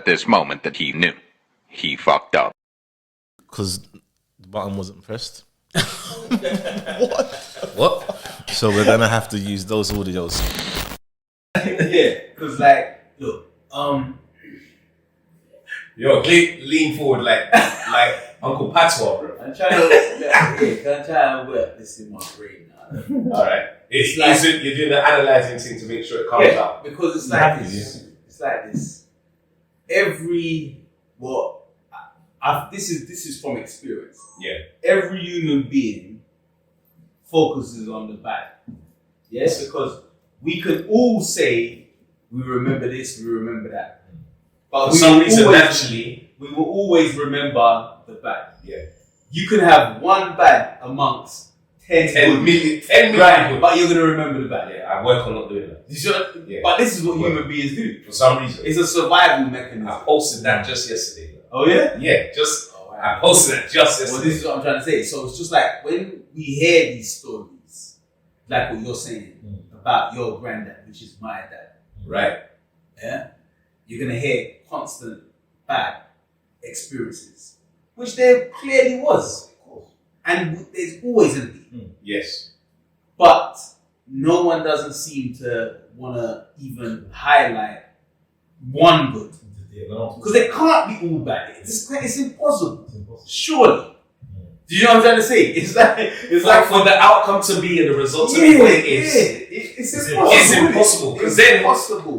this moment that he knew he fucked up. Because the button wasn't pressed. What? So we're gonna have to use those audios. Yeah, because like, look, Yo, lean forward like Uncle Patois, bro. I'm trying to work this in my brain now. All right. It's like you're doing the analyzing thing to make sure it comes out. Because it's like this. It's like this. This is from experience. Yeah. Every human being focuses on the bad. Yes, because we could all say we remember this, we remember that. But for some reason, naturally, we will always remember the bad. Yeah. You can have one bad amongst 10 million people, but you're going to remember the bad. Yeah, I work on not doing that. Yeah. But this is what human beings do. For some reason. It's a survival mechanism. I posted that just yesterday. Oh, yeah? Yeah, I posted that just yesterday. Well, this is what I'm trying to say. So it's just like when we hear these stories, like what you're saying about your granddad, which is my dad. Right. Yeah? You're going to hear constant bad experiences, which there clearly was. And there's always going to be. Yes. But no one doesn't seem to want to even highlight one good. Because they can't be all bad. It's impossible. Surely. Do you know what I'm trying to say? It's like for the outcome to be and the result to be what it is. It's impossible. It's impossible. Because then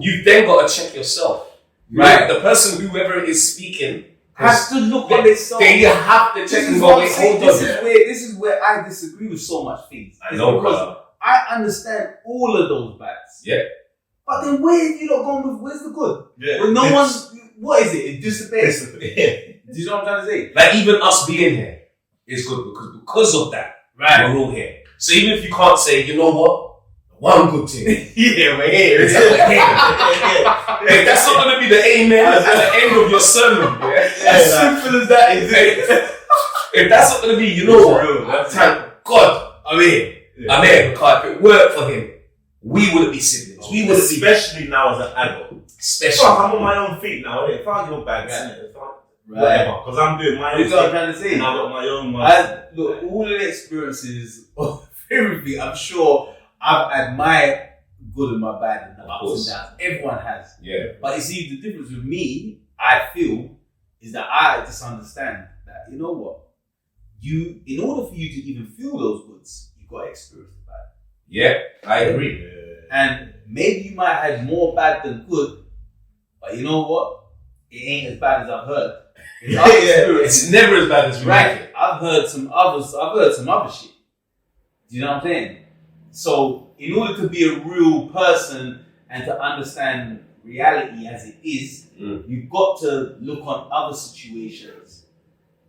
you've then got to check yourself. Right? The person, whoever it is speaking, has to look at itself. They have to check and go, wait, hold on. This is where I disagree with so much things. I know, because I understand all of those bads. Yeah. But then where have you not gone with, where's the good? Yeah. When no one's, what is it? It disappears. Do you know what I'm trying to say? Like even us being here is good because of that. Right. We're all here. So even if you can't say, you know what? One good thing. Yeah, we're here. It's like we're here. Hey, that's not going to be the amen at the end of your sermon. As simple as that is. If that's not going to be, you know what? Thank God I'm here. Yeah. I'm here because if it worked for him, we wouldn't be siblings. We wouldn't be. Especially now as an adult. Especially. I'm on my own feet now. I found your bags. Whatever. Because I'm doing my own thing. What I'm trying to say. And I've got my own. Look, all of the experiences of everything, I'm sure I've had my good and my bad and the ups and downs. Everyone has. Yeah. But you see, the difference with me, I feel, is that I just understand that, you know what? In order for you to even feel those goods, you've got to experience the bad. Yeah, I agree. And maybe you might have more bad than good, but you know what? It ain't as bad as I've heard. It's never as bad as we make it. I've heard some other shit. Do you know what I'm saying? So, in order to be a real person and to understand reality as it is, you've got to look on other situations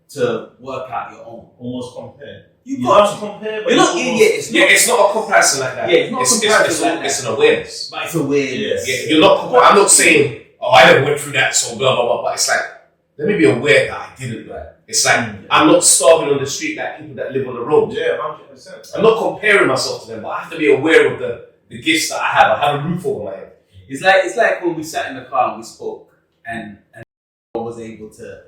to work out your own. Almost compare. You've got to compare. It's not a comparison like that. Yeah, it's not a comparison like that. It's an awareness. But it's awareness. Yeah, you're not. I'm not saying, I never went through that, so blah blah blah. But it's like, let me be aware that I didn't. Right? It's like I'm not starving on the street like people that live on the road. Yeah, 100%. I'm not comparing myself to them, but I have to be aware of the gifts that I have. I have a roof over my head. It's like when we sat in the car and we spoke, and I was able to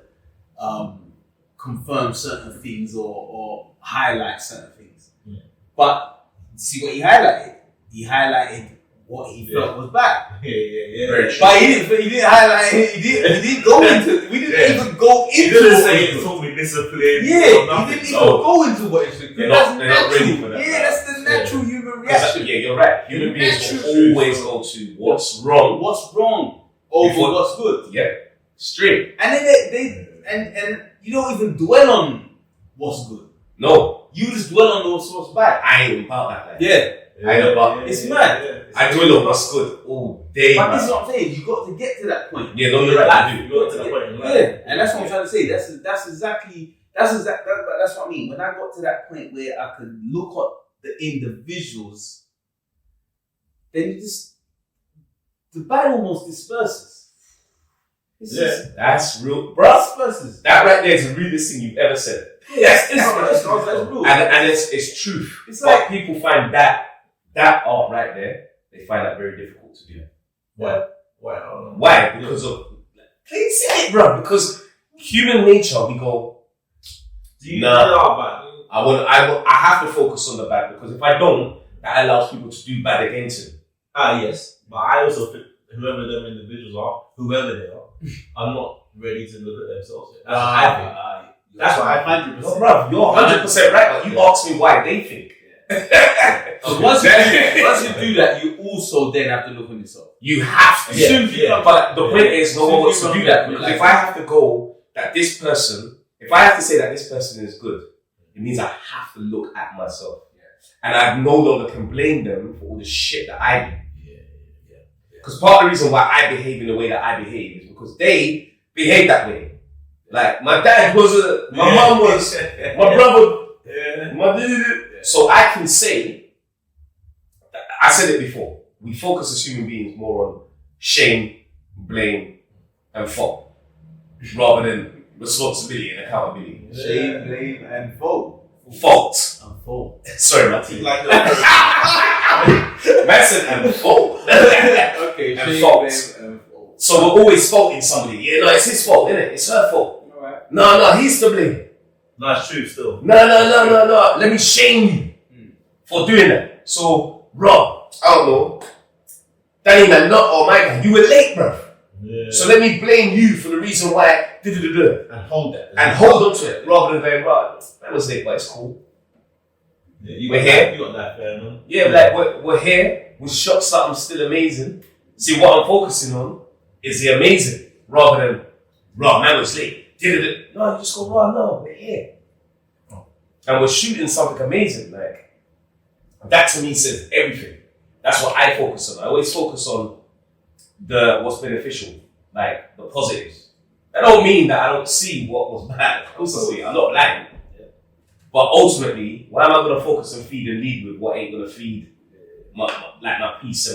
confirm certain things or highlight certain things. Yeah. But see what he highlighted? He highlighted what he felt was bad. Yeah. Very true. But he didn't highlight it. He didn't go into. We didn't even go into. He didn't say he told me discipline. Yeah, he didn't even go into what it should be. They're not ready for that. Yeah, that's the natural human reaction. Yeah, you're right. Human beings will always go to what's wrong. What's wrong over what's good. Yeah, straight. And then and you don't even dwell on what's good. No, you just dwell on what's bad. I ain't about that. Yeah. I ain't about. It's mad. I dwell on what's good all day. But this is what I'm saying. You got to get to that point. Yeah, no, you're right. You got to that point. Yeah, and that's what I'm trying to say. That's what I mean. When I got to that point where I could look at the individuals, then the bad almost disperses. That's real, bro. Disperses. That right there is the realest thing you've ever said. Yeah, that's real. And it's truth. It's like people find that art right there. They find that very difficult to do. Why? Why? Because of Plain see it, bro. Because human nature, we go, Do you nah. know about it? I have to focus on the bad, because if I don't, that allows people to do bad against him. Yes. But I also think whoever them individuals are, whoever they are not ready to look at themselves. That's what I think. That's what I think. No, bro, you're 100% right. But you asked me why they think. So once you do that, you also then have to look on yourself. You have to. Yeah. But the point is, no one wants to do that. Because if I have to go that this person, if I have to say that this person is good, it means I have to look at myself. And I no longer can blame them for all the shit that I do. Because part of the reason why I behave in the way that I behave is because they behave that way. Like, my dad was my mom was, my brother, So I can say, I said it before, we focus as human beings more on shame, blame, and fault, rather than responsibility and accountability. Shame, blame, and fault. Fault. Sorry, my team. Like Massive and fault. Okay, and shame, fault. blame, and fault. So we're always faulting somebody. Yeah, no, it's his fault, isn't it? It's her fault. Alright. No, he's to blame. No, it's true still. No. Let me shame you for doing that. So, Rob, I don't know. Danny, man, not oh my God, you were late, bruv. Yeah. So let me blame you for the reason why. And hold that. And hold on to it rather than going, right, that was late, but it's cool. Yeah, We're here. You got that fair, man. Yeah, like we're here. We shot something still amazing. See, what I'm focusing on is the amazing rather than, Rob, man was late. No, you just go, Rob, no, we're here. And we're shooting something amazing. Like, that to me says everything. That's what I focus on. I always focus on what's beneficial, like the positives. That don't mean that I don't see what was bad. Of course I see it. I'm not lying. But ultimately, why am I going to focus and feed and lead with what ain't going to feed my peace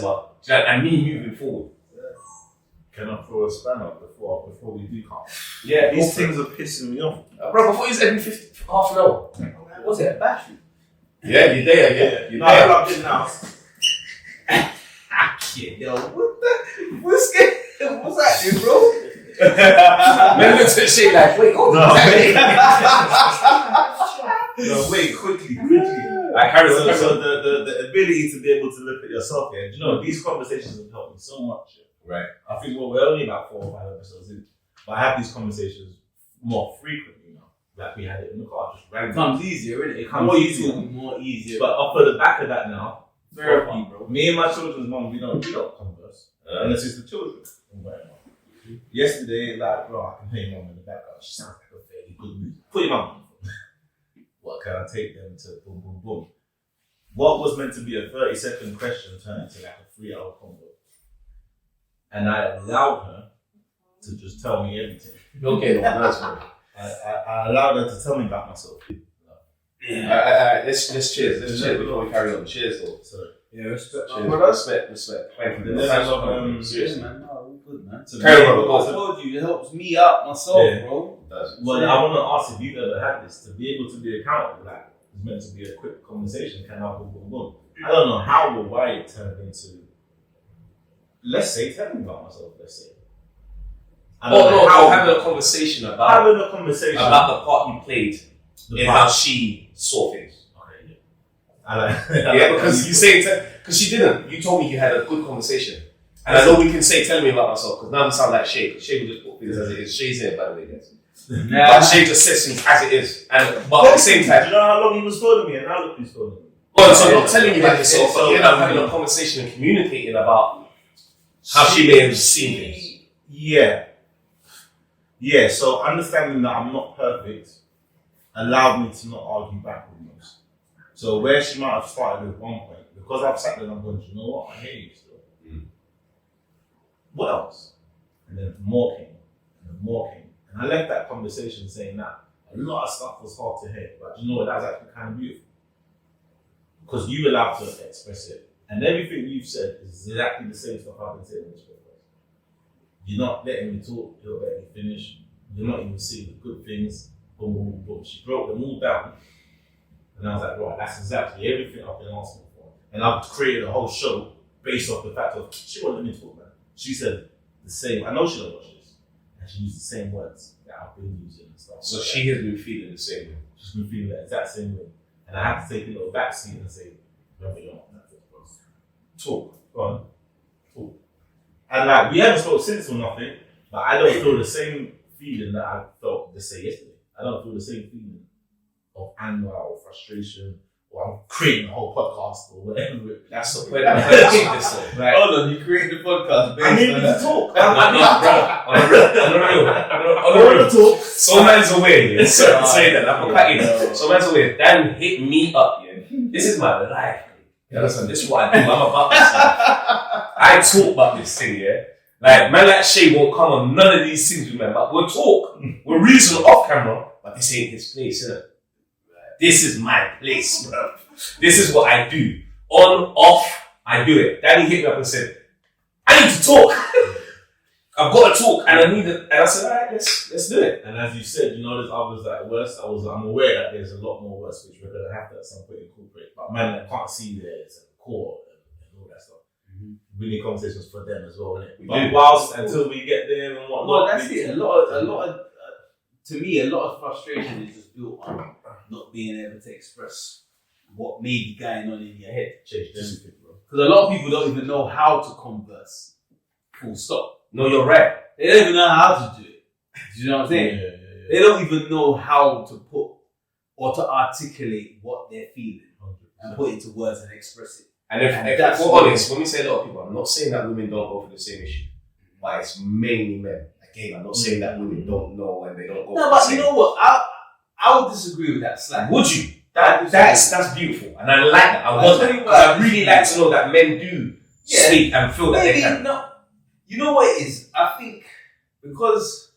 and me moving forward? Can I throw a spanner before we do come? Yeah, These things are pissing me off. bro, before it's every half an hour. What's it, a battery? Yeah, you're there, yeah. You're No, I there. plugged in now. Yo, what's that, bro? Man looks at shit like, wait, what No, was that? No, wait, quickly. Like, Harry, So the ability to be able to look at yourself, do you know, these conversations have helped me so much. Right. I think we're only about 4 or 5 episodes in, but I have these conversations more frequently now. Like we had it in the car, just It randomly. becomes easier, innit? It More becomes easier. more easier. But off of the back of that now, Therapy, bro. me and my children's mum, we don't converse. Unless it's the children. Yesterday, like, bro, I can hear your mum in the background. She sounds like a fairly good mood. Put your mum on. What can I take them to? Boom, boom, boom. What was meant to be a 30-second question turned into like a 3-hour convo. And I allowed her to just tell me everything. Okay, no, nice, bro. I allowed her to tell me about myself. Let's cheers. Let's cheers before we carry on. Cheers, though. So, Yeah, respect. Cheers. Respect. Thank you. The Thanks level for of, coming. Yeah, Seriously. man. No, all good, man. so Carry on, I bro. told you, it helps me out myself, Yeah. bro. Well, I want to ask if you've ever had this, to be able to be accountable, like, it's meant to be a quick conversation, can I boom, boom, boom. I don't know how or why it turned into, let's say, tell me about myself, let's say. I don't know how having a conversation about having a conversation the part you played in how she saw things. Okay, yeah. I like, Yeah, because you say because she didn't. You told me you had a good conversation, and I know we can say "tell me about myself" because now we sound like Shay. Because Shay will just put things as it is. Shay's here, by the way, guys. But Shay just says things as it is, but at the same do time, you know how long he was calling me and now look who's calling me? well, so not telling you about yourself, but So- you end up having a conversation and communicating about how she may have seen things. Yeah, so understanding that I'm not perfect allowed me to not argue back almost. So where she might have started with one point, because I've sat there and I'm going, you know what, I hear you still. What else? And then more came, and then more came. And I left that conversation saying that a lot of stuff was hard to hear, but you know what, that was actually kind of beautiful. Because you allowed to express it. And everything you've said is exactly the same stuff I've been saying in this podcast. You're not letting me talk, you're not letting me finish, you're not even seeing the good things. Boom, boom, boom, boom. She broke them all down. And I was like, right, that's exactly everything I've been asking for. And I've created a whole show based off the fact of, she won't let me talk, man. She said the same. I know she don't watch this. And she used the same words that I've been using and stuff. So she has been feeling the same way. She's been feeling the exact same way. And I had to take a little backseat and say, remember, you're not that bro. Talk. Go on. Talk. And like, we haven't spoken since or nothing, but I don't feel the same feeling that I felt, let's say, yesterday. I don't feel the same feeling of anger or frustration, or I'm creating a whole podcast or whatever. That's the point I'm trying to take this on. Right. Hold on, you created the podcast based I need on to that. talk. On the real. Talk. So man's away. Yeah. So say that. I'm cutting. So man's away. Dan hit me up. Yeah. This is my life. You understand? This is what I do. I'm about this stuff. I talk about this thing, yeah. Like, man like Shay won't come on none of these things with me, but we'll talk. We'll reason off camera, but this ain't his place, innit? This is my place, bro. This is what I do. On, off, I do it. Danny hit me up and said, I need to talk. I've got to talk, and I need it. And I said, all right, let's do it. And as you said, you know, there's others that are worse. I'm aware that there's a lot more worse, which we're going to have to at some point incorporate. But man, I can't see there's a core and all that stuff. We need conversations for them as well, innit? But whilst until we get there and whatnot. Well, that's it. A lot of to me, a lot of frustration is just built on not being able to express what may be going on in your head. Because a lot of people don't even know how to converse. Full stop. No, you're right. They don't even know how to do it. Do you know what I'm saying? Yeah. They don't even know how to put or to articulate what they're feeling and put it into words and express it. And if that's we're honest, when we say a lot of people, I'm not saying that women don't go for the same issue, but it's mainly men. Again, I'm not saying that women don't know and they don't go for the same. No, but you know what? I would disagree with that slightly. Would you? That's beautiful, and I like that. I really like to know that men do speak and feel that they can. No, you know what it is? I think because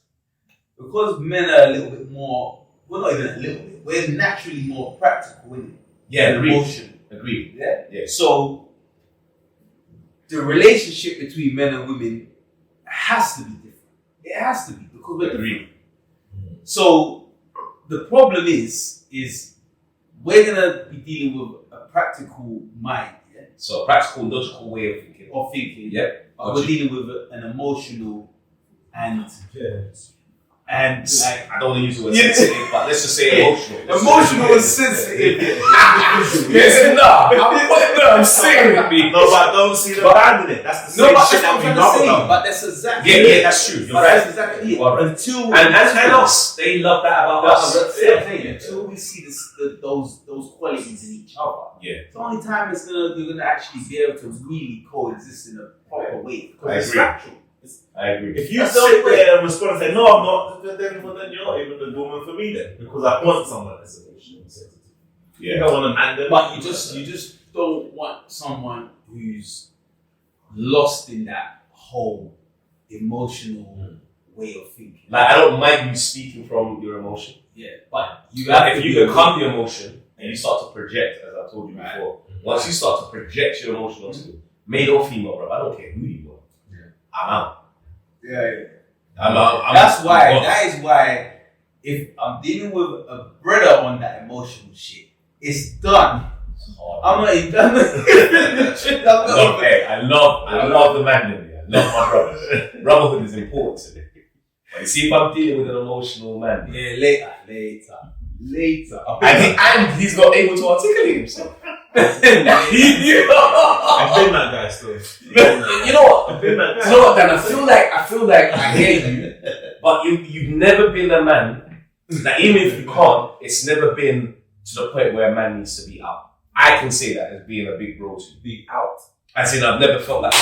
men are a little bit more. Well, not even a little bit. We're naturally more practical in emotion. Agreed. Yeah. So the relationship between men and women has to be different. It has to be because we're different. So the problem is we're gonna be dealing with a practical mind, So a practical, logical way of thinking. Yep. But we're dealing with an emotional and like I don't want to use the word sensitive, but let's just say emotional. Emotional and sensitive. I'm saying it, me. No, but don't see the bad in it. That's the same shit that we know. But that's exactly Yeah, that's true. You're right. That's exactly it. Until and us, they love that about us. Until we see those qualities in each other. Yeah. It's the only time you're gonna actually be able to really coexist in a proper way. I It's agree. natural. I agree. If you sit there and respond and say, no, I'm not, then you're not even the woman for me then. Because I want someone that's emotional and sensitive. Yeah. You don't want a man then. But you just don't want someone who's lost in that whole emotional way of thinking. Like, I don't mind you speaking from your emotion. Yeah, but if you become the emotion and you start to project, as I told you before, once you start to project your emotion onto male or female, bro, I don't care who you are. I'm out. Yeah. That is why if I'm dealing with a brother on that emotional shit, it's done. I'm not even done. I love the man in me. I love my brothers. Brotherhood is important to me. But you see, if I'm dealing with an emotional man, later. and he's not able to articulate himself. I've been that guy still. You know what? Dan? I feel like I hear you, but you've never been a man that even if you can't, it's never been to the point where a man needs to be out. I can say that as being a big bro to be out. As in, I've never felt like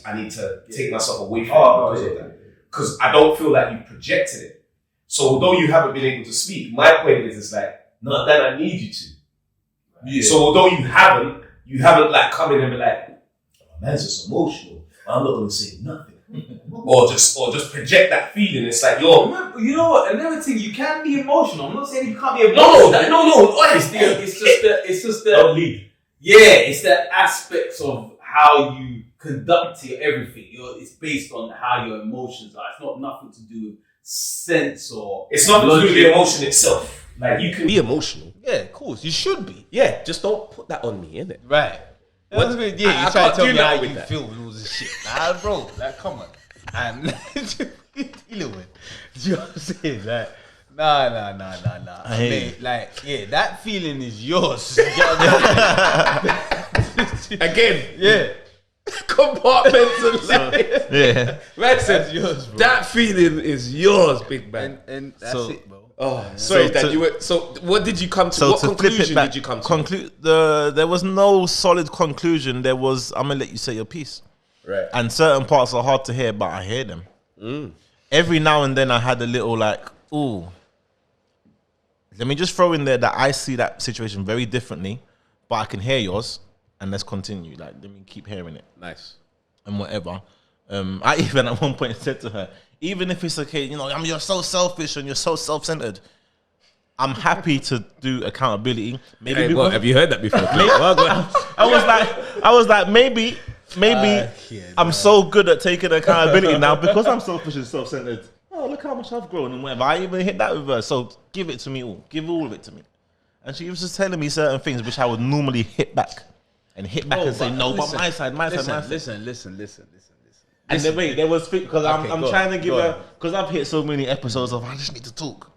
I need to take myself away from it because of that. Because I don't feel like you projected it. So although you haven't been able to speak, my point is like, no, Dan, I need you to. Yeah. So although you haven't like come in and be like, oh, man's just emotional. I'm not gonna say nothing. or just project that feeling. It's like you're. You know what? Another thing, you can be emotional. I'm not saying you can't be emotional. No. Honestly, it's just the don't lead. Yeah, it's the aspects of how you conduct your everything. It's based on how your emotions are. It's not nothing to do with sense or. It's nothing to do with the emotion itself. Like, you can be emotional. Yeah, of course. You should be. Yeah, just don't put that on me, innit? Right. You try to tell me how you that. feel and all this shit. Nah, bro, like, come on. And dealing with. You know what I'm saying? Like, nah. I mean, like, yeah, that feeling is yours. Again, yeah. Compartmentalize. Yeah. Man said, That's yours, bro. that feeling is yours, big man. And that's So- it, bro. Oh, sorry, So Dad. to- So, what did you come to? So what to flip conclusion it back, did you come to? there was no solid conclusion. There was, I'm gonna let you say your piece. Right. And certain parts are hard to hear, but I hear them. Every now and then I had a little like, ooh. Let me just throw in there that I see that situation very differently, but I can hear yours, and let's continue. Like, let me keep hearing it Nice. and whatever. I even at one point said to her, even if it's okay, you know, you're so selfish and you're so self-centered, I'm happy to do accountability. Maybe Hey, because- have you heard that before? I was like, maybe I'm so good at taking accountability now because I'm selfish and self-centered. Oh, look how much I've grown and whatever. I even hit that with her. So give it to me all. Give all of it to me. And she was just telling me certain things which I would normally hit back and say, no, but my side. Listen. And then wait, there was because Okay, I'm go trying on, to give go her, on. because I've hit so many episodes of I just need to talk.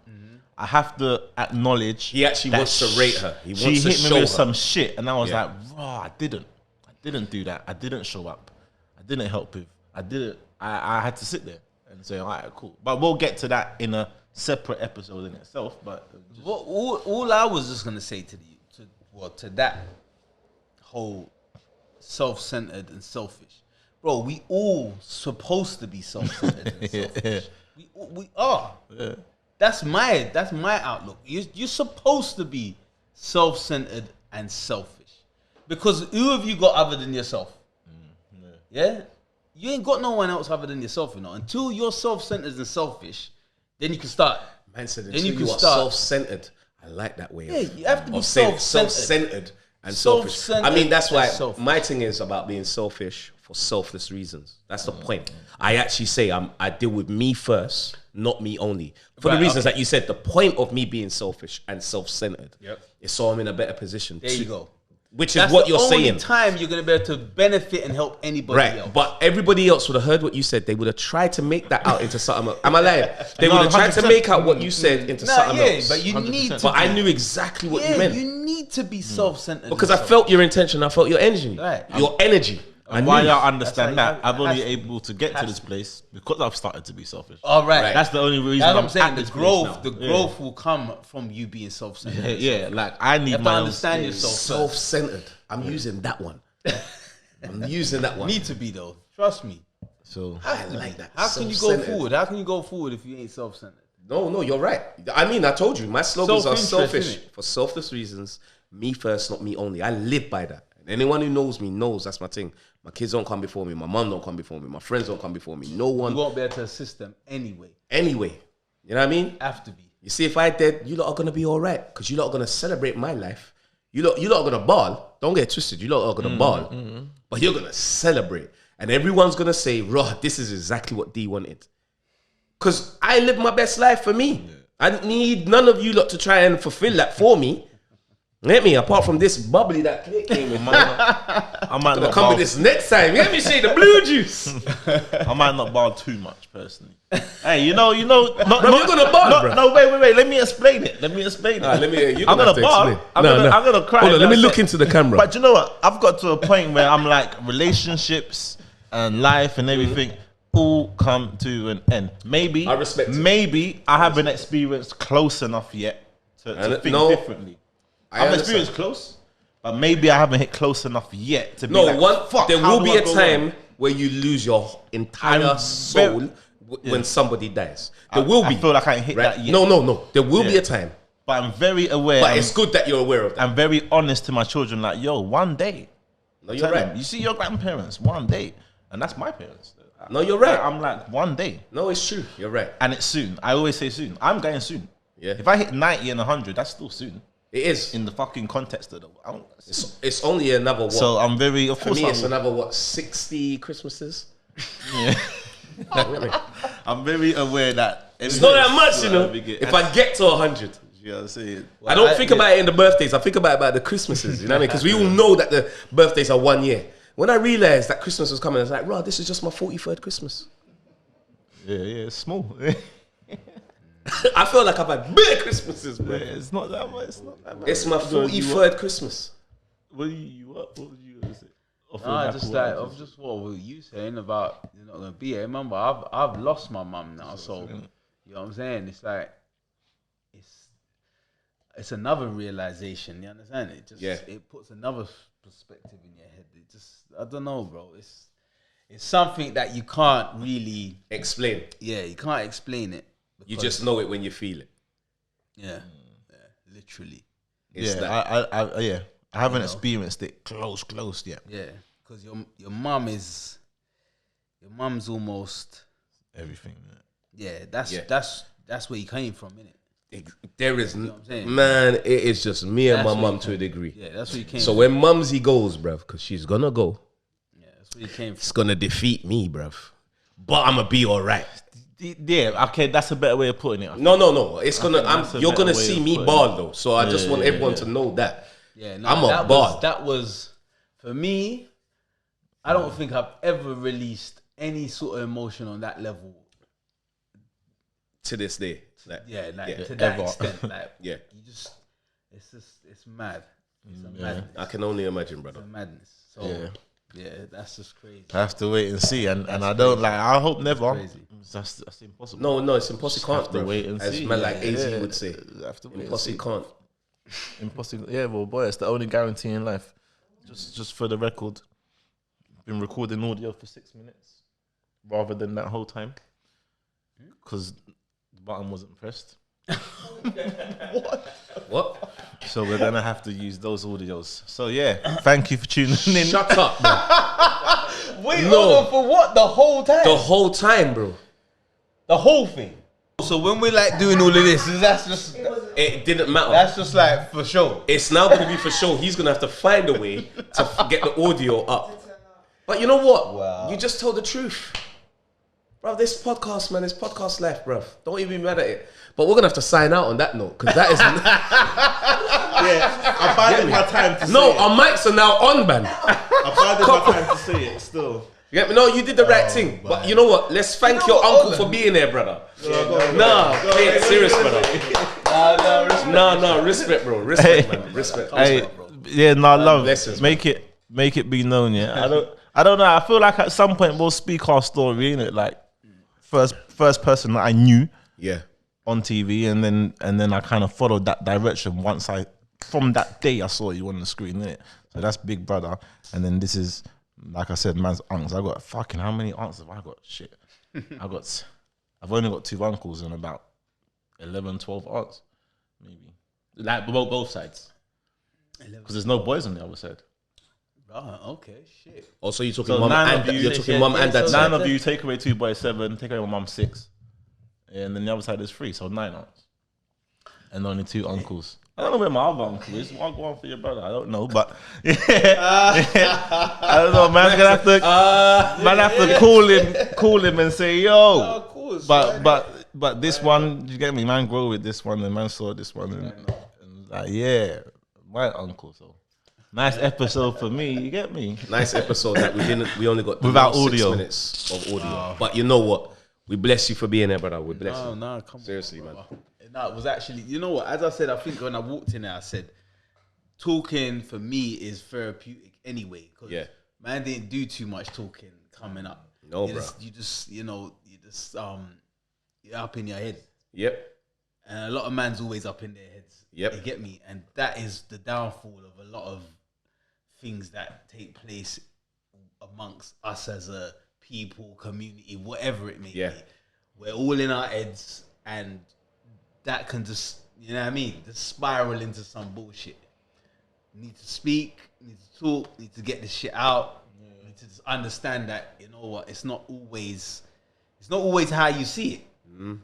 I have to acknowledge He actually that wants to rate her. He she wants to hit show me with her. some shit, and I was Yeah. like, raw, I didn't do that. I didn't show up. I didn't help with. I had to sit there and say, all right, cool. But we'll get to that in a separate episode in itself. But just, All I was just gonna say to that whole self-centered and selfish, bro. We all supposed to be self-centered and selfish. We are. yeah. That's my outlook. You're supposed to be self-centered and selfish, because who have you got other than yourself? Yeah, you ain't got no one else other than yourself. You know, until you're self-centered and selfish, then you can start. Man said, Then until you you, can are start- self-centered. I like that way. Yeah, you have to be of saying it. self-centered. Self-centered and selfish. Self-centered I mean, that's why and selfish. my thing is about being selfish for selfless reasons. That's the point. I actually say I deal with me first, not me only. For Right, the reasons okay. that you said, the point of me being selfish and self-centered is so I'm in a better position. There you go. Which That's is what the you're only saying. time you're gonna be able to benefit and help anybody Right, else. but everybody else would have heard what you said. They would have tried to make that out into something. Am I lying? They No, would have tried to 100%. make out what you said into something else. but you 100%. need to. But I knew exactly what you meant. You need to be self-centered Because and I felt your intention, I felt your energy. Right. Your energy. And I why knew. y'all understand That's that, how I've it only has to be. able to get to this place because I've started to be selfish. All right. Right. That's the only reason That's what I'm I'm saying. at The this growth, place the now. growth will come from you being self-centered. Yeah, like I need You have to my own understand space. yourself. Self-centered. I'm using that one. I'm using that one. Need to be though. Trust me. So I like that. How can you go Self-centered. forward? How can you go forward if you ain't self-centered? No, you're right. I mean, I told you, my slogans are Self-interest, selfish innit? for selfless reasons. Me first, not me only. I live by that. And anyone who knows me knows that's my thing. My kids don't come before me. My mom don't come before me. My friends don't come before me. No You one. won't be able to assist them anyway. Anyway, you know what I mean? Have to be. You see, if I did, you lot are gonna be all right because you lot are gonna celebrate my life. You lot are gonna ball. Don't get it twisted. You lot are gonna ball, but you're gonna celebrate, and everyone's gonna say, "Raw, this is exactly what D wanted." Because I live my best life for me. I don't need none of you lot to try and fulfill that for me. Let me, apart from this bubbly that Clay came with, man. I might Gonna not come bar, with this next time. Let me see the blue juice. I might not bar too much personally. Hey, you know, not, Bro, you're gonna bar, bro. No, wait. Let me explain it. You're You're I'm gonna bar. I'm gonna cry. Hold on, let me that's look it. into the camera. But you know what? I've got to a point where I'm like relationships and life and everything all come to an end. Maybe I respect it. Maybe I haven't experienced close enough yet to think no, differently. I I've understand. experienced close, but maybe I haven't hit close enough yet to be No, like, fuck, there how will do be I a go time on? where you lose your entire I'm soul when somebody dies. There will be. I feel like I ain't hit right? that yet. No. There will be Yeah. a time. But I'm very aware. But it's good that you're aware of that. I'm very honest to my children. Like, yo, one day, No, you're tell them, right. you see your grandparents one day, and that's my parents. No, you're right. I'm like one day, No, it's true. You're right. and it's soon. I always say soon. I'm going soon. Yeah. If I hit 90 and 100, that's still soon It is. in the fucking context of the. It's only another what? So I'm very. Of For course, me, it's I'm, another what? 60 Christmases. yeah. I'm very aware that It's not that much, you know. If I get to 100. you know what I'm saying. I don't think about it in the birthdays. I think about the Christmases. You know what I mean? Because we all know that the birthdays are 1 year. When I realized that Christmas was coming, I was like, "Bro, this is just my 43rd Christmas." Yeah, it's small. I feel like I've had bare Christmases, bro. It's not that much. It's not that much. It's my 43rd Christmas. What would you say? Nah, just like of just what were you saying about you're not gonna be here. Remember, I've lost my mum now, so you know what I'm saying. It's like it's another realization. You understand? It just it puts another perspective in your head. It just I don't know, bro. It's something that you can't really explain. Yeah, you can't explain it. You just know it when you feel it. Yeah, literally. It's I haven't experienced it close yet. Yeah, because your mum's almost everything. Yeah, that's where you came from, innit? There is, man, it is just me and my mum to a degree. Yeah, that's where you came So from. when mumsy goes, bruv, because she's gonna go. Yeah, that's where you came from. It's gonna defeat me, bruv. But I'm gonna be all right. Yeah, okay, that's a better way of putting it. No. It's gonna. You're gonna see me ball though. So I just want everyone to know that. Yeah, no, I'm a ball. That was for me. I don't think I've ever released any sort of emotion on that level. To this day, to that ever. extent, like yeah, it's mad. It's a madness. I can only imagine, brother. It's a madness. So yeah, that's just crazy. I have to wait and see, and I don't like. I hope never. That's impossible. No, it's impossible. Have to wait and see. As man like AZ would say, have to wait impossible can't. Impossible. Yeah, well, boy, it's the only guarantee in life. Just for the record, been recording audio for 6 minutes rather than that whole time because the button wasn't pressed. What? So we're gonna have to use those audios. So yeah, thank you for tuning in. Shut up, bro. Wait, hold on, for what? The whole time? The whole time, bro. The whole thing. So when we're like doing all of this, that's just it didn't matter. That's just like for sure. It's now gonna be for sure. He's gonna have to find a way to get the audio up. But you know what? Wow. You just told the truth. Bro, this podcast, man, is podcast life, bro. Don't even be mad at it. But we're gonna have to sign out on that note, because that is yeah, I'm finding my time to say no, it. our mics are now on, man. I'm finding my time to say it still. You get me? No, you did the right thing. Man. But you know what? Let's thank your uncle for being there, brother. Serious, brother. No, respect, bro. Respect, man. Respect. Yeah, no, love. Blessings, make it be known, yeah. I don't know. I feel like at some point we'll speak our story, innit? Like first person that I knew. Yeah. On TV, and then I kind of followed that direction from that day I saw you on the screen, innit? So that's Big Brother, and then this is, like I said, man's aunts. I got fucking, how many aunts have I got? Shit. I've only got 2 uncles and about 11, 12 aunts, maybe. Like both sides. Because there's no boys on the other side. Okay, shit. Also, you're talking mum and dad. 9 of you, take away 2 boys, 7, take away my mum, 6. And then the other side is 3, so 9 aunts. And only 2 uncles. I don't know where my other uncle is. I'll go on for your brother. I don't know, but yeah. I don't know. Man's gonna have to call him and say, yo. of course. But this one, you get me? Man, grow with this one, and man saw this one, and like, yeah, my uncle. So nice episode for me. You get me? Nice episode that we only got without 6 audio. minutes of audio. But you know what? We bless you for being there, brother. We bless you. No, come seriously, on, man. No, it was actually, you know what? As I said, I think when I walked in there, I said, talking for me is therapeutic anyway. Cause man didn't do too much talking coming up. No, bro. You're up in your head. Yep. And a lot of man's always up in their heads. Yep. You get me? And that is the downfall of a lot of things that take place amongst us as a people, community, whatever it may be. We're all in our heads, and that can just, you know what I mean, just spiral into some bullshit. Need to speak, need to talk, need to get this shit out. Need to just understand that, you know what, it's not always how you see it. And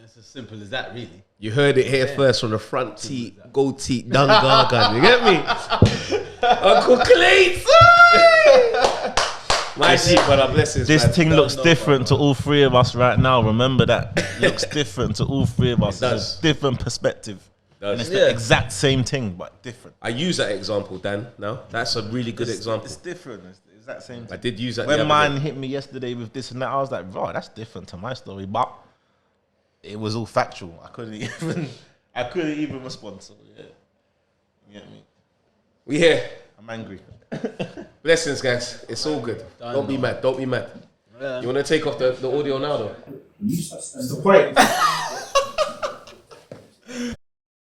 it's as simple as that, really. You heard it here first from the front teeth, gold teeth, down gargan. You get me? Uncle Clayton! My sheep, brother, blessings. This man. thing looks different to all 3 of us right now. Remember that. It looks different to all 3 of us. It's a different perspective. And it's the exact same thing, but different. I use that example, Dan, now. That's a really good example. It's different. It's the exact same thing. I did use that. When mine hit me yesterday with this and that, I was like, bro, that's different to my story. But it was all factual. I couldn't even respond. So yeah, you get me. We here. I'm angry. Blessings, guys. It's all good. Don't be mad. Yeah. You want to take off the audio now, though? That's the point.